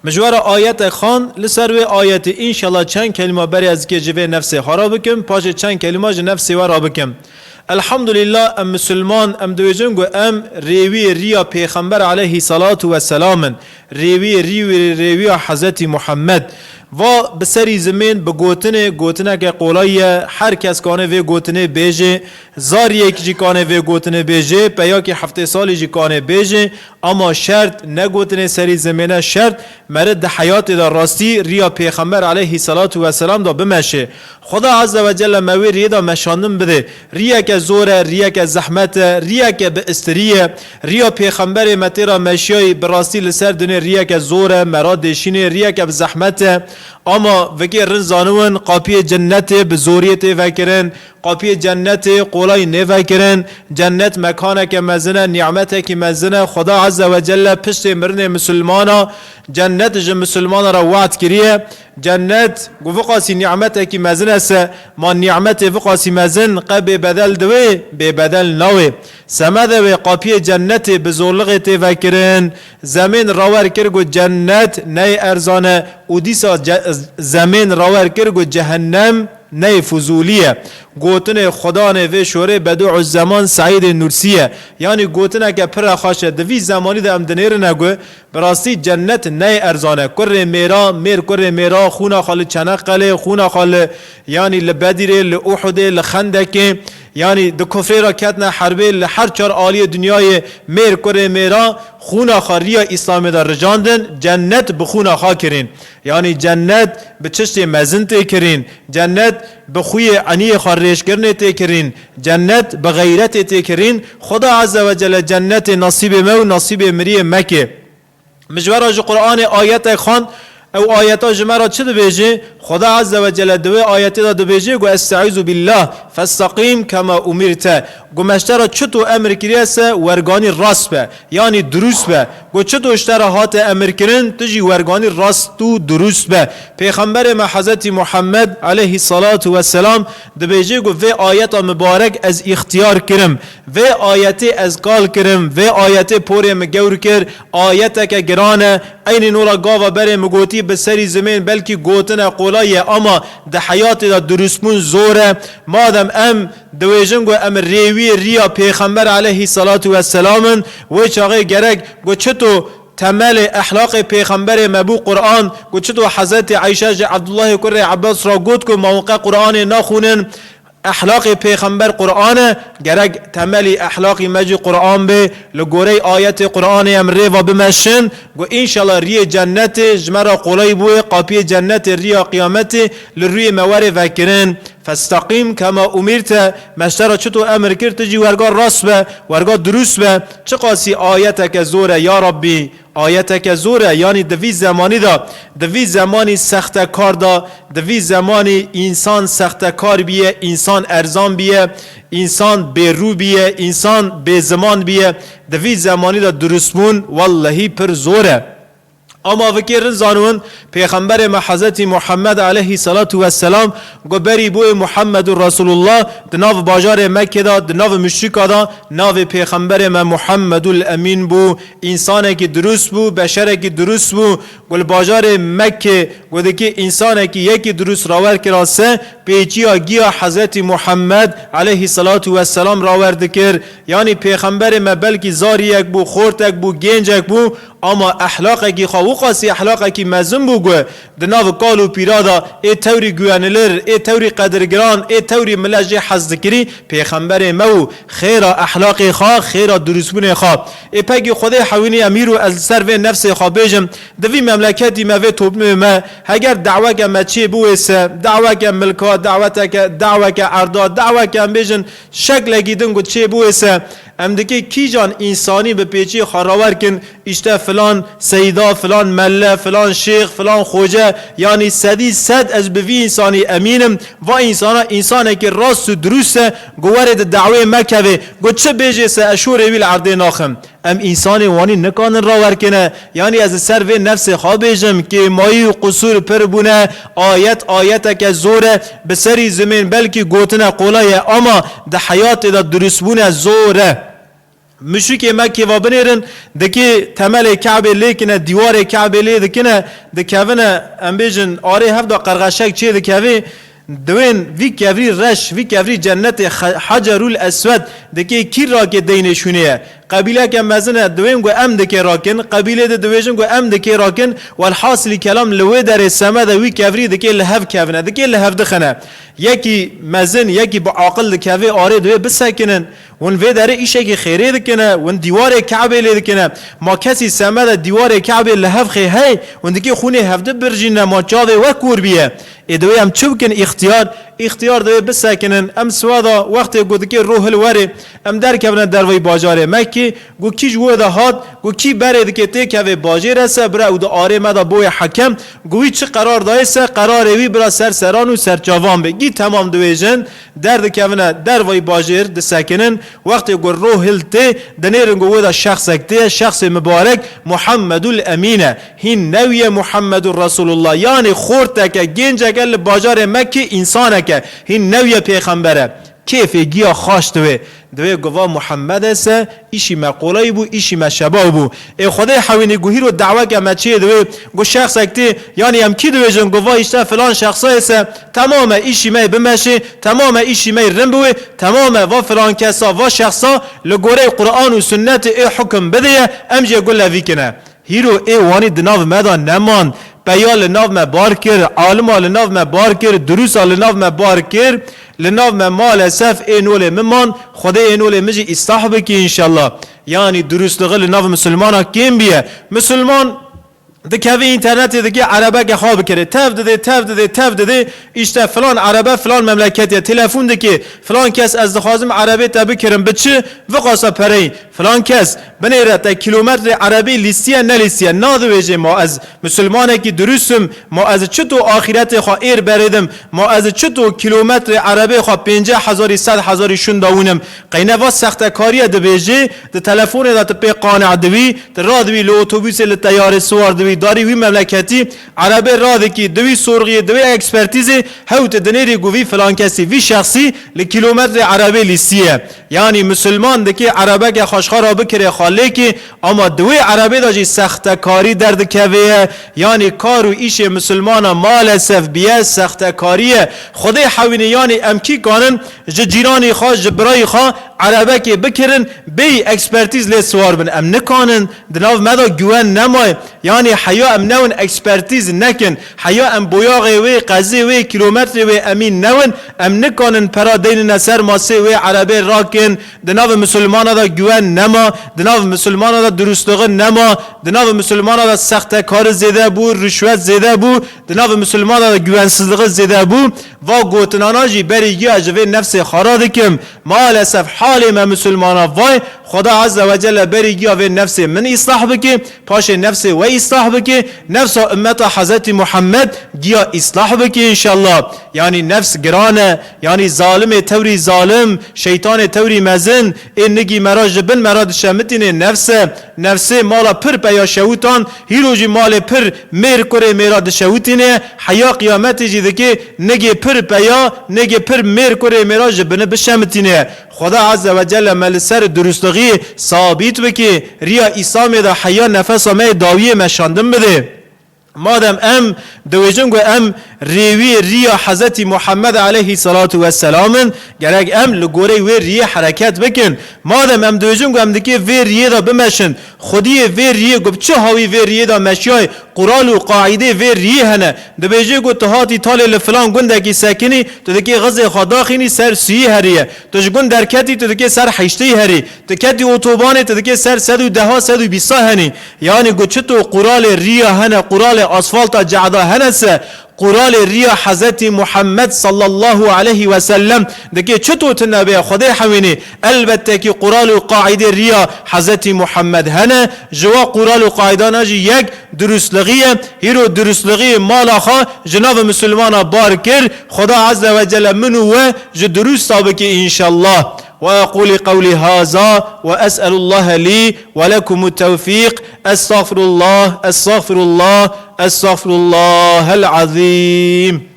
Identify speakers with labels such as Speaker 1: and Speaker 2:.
Speaker 1: مجوار آیت خان لسر و آیت انشالله چند کلمه بری از که جوه نفس خراب بکم پاش چند کلمه نفس ورا بکم. الحمدلله ام مسلمان ام دویجن گو ام ریوی ریا پیغمبر علیه صلات و سلام ریوی حضرت محمد و بسری زمین بگوتنه که قولای هر کس کانه وی گوتنه بیجه زار یک جی کانه وی گوتنه بیجه پیا که هفته سالی جی کانه بیجه اما شرط نگوتنه سری زمینه شرط مرد حیات دا راستی ریا پیغمبر علیه صلات و سلام دا بمشه. خدا عز و جل موی ریا دا مشاندن بده ریا که زوره ریا که زحمت ریا که به استریه ریا پیغمبر متیرا مشیای براستی لسر دنیا ریا که زوره مراد دشینه ریا که زحمت اما وکی رنزانون قاپی جنت بزوریت وکرن قاپی جنت قولای نوکرن جنت مکانه که مزنه نعمته که مزنه خدا عز و جل پشت مرن مسلمانا جنت جن مسلمانا را وعد کریه جنت وقاسی نعمته که مزنه سه ما نعمت وقاسی مزن قب بدل دوی به بدل نوی سمده و قاپی جنت بزرلغت وکرن زمین راور کرگو جنت نی ارزانه و دیسا زمین راور کرگو جهنم نه فضولیه گوتن خدا نه و شوره بدوع الزمان سعید نورسیه یعنی گوتنه که پر خاشه دوی زمانی ده ام دنیر نگو براستی جنت نه ارزانه کر میرا میر کر میرا خونا خال چنقله خونا خال یعنی لبدیره لأحده لخندکه یعنی دو کفر را کتنا حربه لحر چار آلی دنیای میر کره میرا خونا خاریا اسلام در رجاندن جنت بخونا خا کرین یعنی جنت به چشت مزن تی کرین جنت به خوی عنی خارش کرنه تی کرین جنت به غیرت تی کرین خدا عز و جل جنت نصیب مو نصیب مری مکه مجوراج قرآن آیت خان او آیات جمرات چه بیجه خدا عز و جل دوی آیات دا بیجه گو استعیذ بالله فاستقیم کما امرت گو مشترا چطو امر کریسه ورگانی راست به یعنی درست به گو چطو اشترا هات امر کرن تجی ورگانی راست و درست به پیغمبر ما حضرت محمد علیه الصلاة و السلام دا بیجه گو و آیات مبارک از اختیار کرم و آیات از قال کرم و آیات پوری مگور کر آیات که گرانه این نورا گاوا بره مگوتی به سری زمین بلکه گوتن قولای اما ده حیات دا درستمون زوره مادم ام دویجن گو ام ریوی ریا پیغمبر علیه الصلاة و السلام و چاقه گرک گو چطو تمل اخلاق پیغمبر مبو قرآن گو چطو حضرت عیشه عبدالله کره عباس را گوت که موقع قرآن ناخونن اخلاق پیغمبر قرآن گرگ تملی اخلاقی مجی قرآن به لگوره آیت قرآن امره و بمشن گو انشالله ری جنت جمرا قولای بوی قاپی جنت ری قیامت لروی موار وکرن فاستقیم کما امرت مشترا چطو امر کرد جی ورگا راست به ورگا درست به چه قاسی آیت که زوره یا ربی آیت که زوره یعنی دوی زمانی دا دوی زمانی سخت کار دا دوی زمانی انسان سخت کار بیه انسان ارزان بیه انسان بے رو بیه انسان بے زمان بیه دوی زمانی دا درستمون واللهی پر زوره اما وکر زانون پیغمبر ما حضرت محمد علیه الصلاة و السلام گو بری بوی محمد رسول الله دناو باجار مکه دا دناو مشرکا دا ناو پیغمبر ما محمد الامین بو انسان کی درست بو بشر کی درست بو گل باجار مکه گو دکی انسان کی یکی درست راور کراسه پیچیا گیا حضرت محمد علیه الصلاة و السلام راور دکر یعنی پیغمبر ما بلکی زاری یک بو خورتک بو گنجک بو اما اخلاق کی خو قاسی اخلاق کی مزن بو گو دناو قالو پیرادا ای توری گوانلر ای توری قدرگران ای توری ملج حزد کری پیغمبر مو خیر اخلاق خا خیر درستبون خا ای پگی خدای حوینی امیرو از سر و نفس خا بجم دوی مملکتی ما و توب ما اگر دعوا که مچی بوس دعوا که ملکا دعوا که اردا دعوا که بجن شکل گیدن گو چی بوس ام دکی کی جان انسانی به پیچی خراور کن اشته فلان سیدا فلان مله فلان شیخ فلان خوجه یعنی صد از بوی انسانی امینم و انسانه که راست و درسته گوارد دعوه مکوه گو چه بیجه سه اشور ویل عرده ناخم ام انسانی وانی نکانن راور کنه یعنی از سر و نفس خوابیجم که مایی و قصور پر بونه آیت که زوره به سری زمین بلکه گوتنه قولای اما ده حیات ده درست بونه زوره مشرک مکه و بنیرن دکی تمل کعبه لیکنه دیوار کعبه لی دکنه دکونه ام بیجن آره هفته قرقشک چه دکوی دوین وی کبری رش وی کبری جنت حجر الاسود دکی کی را که دینشونه قبیله که مزنه دوین گو ام دکی راکن قبیله ده دویجن گو ام دکی راکن والحاصل کلام لوی در سما ده وی کبری دکی لهف کونه دکی لهف دخنه یکی مزن یکی با عقل دکوی آره دوی بسکنن ون وی داره ایشه که خیره دکنه ون دیوار کعبه لی دکنه ما کسی سما ده دیوار کعبه لهف خی هی ون دکی خونه هفته برجینه ما چاوه و کور بیه ادوی هم چوب کن اختیار دوی بسکنن ام سوادا وقتی گو دکی روح الوره ام در کبنه در وی باجاره مکی گو کی جوه ده هاد گو کی بره دکی تی که وی باجه رسه برا او ده آره مدا بوی حکم گوی چه قرار دایسه قرار وی برا سر سران و سر جوان بگی تمام دوی جن در دکونه در وی باجر دسکنن وقتی گو روح الته دنیرن گو ده شخص اکته شخص مبارک محمد الامینه هین نوی محمد رسول الله یعنی خورده که گنج اگل باجار مکی انسانه که هین نوی پیغمبره کیف گیا خاش دوی گوا محمد است ایشی مقولای بو ایشی مشبه بو ای خدای حوینی گوهی رو دعوه که مچه دوی گو شخص اکتی یعنی هم کی دوی جن گوا ایشتا فلان شخصا است تمام ایشی می بمشه تمام ایشی می رم بوی تمام و فلان کسا و شخصا لگوره قرآن و سنت ای حکم بده امجه گل لوی کنه هیرو ای وانی دناو مدان نمان بیال لناو ما بار کر عالم لناو ما بار کر دروس لناو ما بار کر لناو ما مال سف اینول ممان خدا اینول مجی استحبه کی انشالله یعنی دروس لغل لناو مسلمان ها کم بیه مسلمان دکوی اینترنت دکی عربه که خواب کرده تف ده اشته فلان عربه فلان مملکتی تلفون دکی فلان کس از دخوازم عربه تبه کرم بچه وقاسا پرین فلان کس بنیره تا کیلومتر عربی لیستیه نلیستیه نادویجه ما از مسلمانه که درستم ما از چطور آخرت خواه ایر بریدم ما از چطور کیلومتر عربی خواه 50,000 100,000 شون داونم قینه و سخت کاریه دویجه ده تلفون ده تپی قانع دوی ده را دوی لوتوبیس لطیار سوار دوی داری وی مملکتی عربی راده کی دوی سرغی دوی اکسپرتیز هوت دنیری گوی فلان کسی وی شخصی لکیلومتر عربی لیستیه یعنی مسلمان دکی عربه که خوشخارا بکره خاله کی اما دوی عربی داجی سخت کاری درد کویه یعنی کارو ایش مسلمان مال سف بیه سخت کاریه خدای حوینه یعنی امکی کانن جیرانی خواه جبرای خواه عربه که بکرن بی اکسپرتیز لی سوار بن ام نکانن دناو مدا گوان نمای یعنی حیا ام نون اکسپرتیز نکن حیا ام بویاغی وی قضی وی کیلومتر وی امین نون ام نکانن پرا دین نصر ماسه وی عربه راکن دناو مسلمان دا گوان نما دناو مسلمان دا درستغن نما دناو مسلمان دا سخت کار زیده بو رشوت زیده بو دناو مسلمان دا گوانسزدغ زیده بو و گوتناناجی بریگی اجوه نفس خارادکم مالسف حال ما مسلمان وای خدا عز و جل بریگی و نفس من اصلاح بکی پاش نفس و اصلاح بکی نفس امت حضرت محمد گیا اصلاح بکی انشالله یعنی نفس گرانه یعنی ظالم توری ظالم شیطان توری مزن این نگی مراج بن مراد شمتینه نفس مالا پر پیا شوتان هیروجی مال پر میر کره میراد شوتینه حیا قیامت جیده نگی پر پیا نگی پر میر کره میراج بن بشمتینه خدا عز و جل مل سر درستگی ثابت بکی ریا اسلام دا حیا نفس ما داویه مشاندم بده مادم ام دویجن گو ام ریوی ریا حضرت محمد علیه صلاة و السلام گرگ ام لگوره وی ریه حرکت بکن مادم ام دویجن گو ام دکی وی ریه دا بمشن خودی وی ریه گو چه هاوی وی ریه دا مشیای قرآن و قاعده وی ریه هنه دویجن گو تهاتی تال لفلان گنده کی سکنی تو دکی غزه خداخینی سر سویی هریه تو جگن درکتی تو دکی سر حشتی هری تو کتی اتوبانه تو دکی سر 110 120 هنی یعنی گو چه تو قرآن ریه هنه قرآن اسفالت جعدا هنسه قرآن ریا حضرت محمد صلی الله علیه و سلم دکی چطور تنبه خدای حوینی البته که قرآن و قاعده ریا حضرت محمد هنه جوا قرآن و قاعده ناجی یک درستلغیه هیرو درستلغی مالا خواه جناب مسلمان بار کر خدا عز و جل منو و درست تابکی انشالله وأقول قولي هذا وأسأل الله لي ولكم التوفيق أستغفر الله العظيم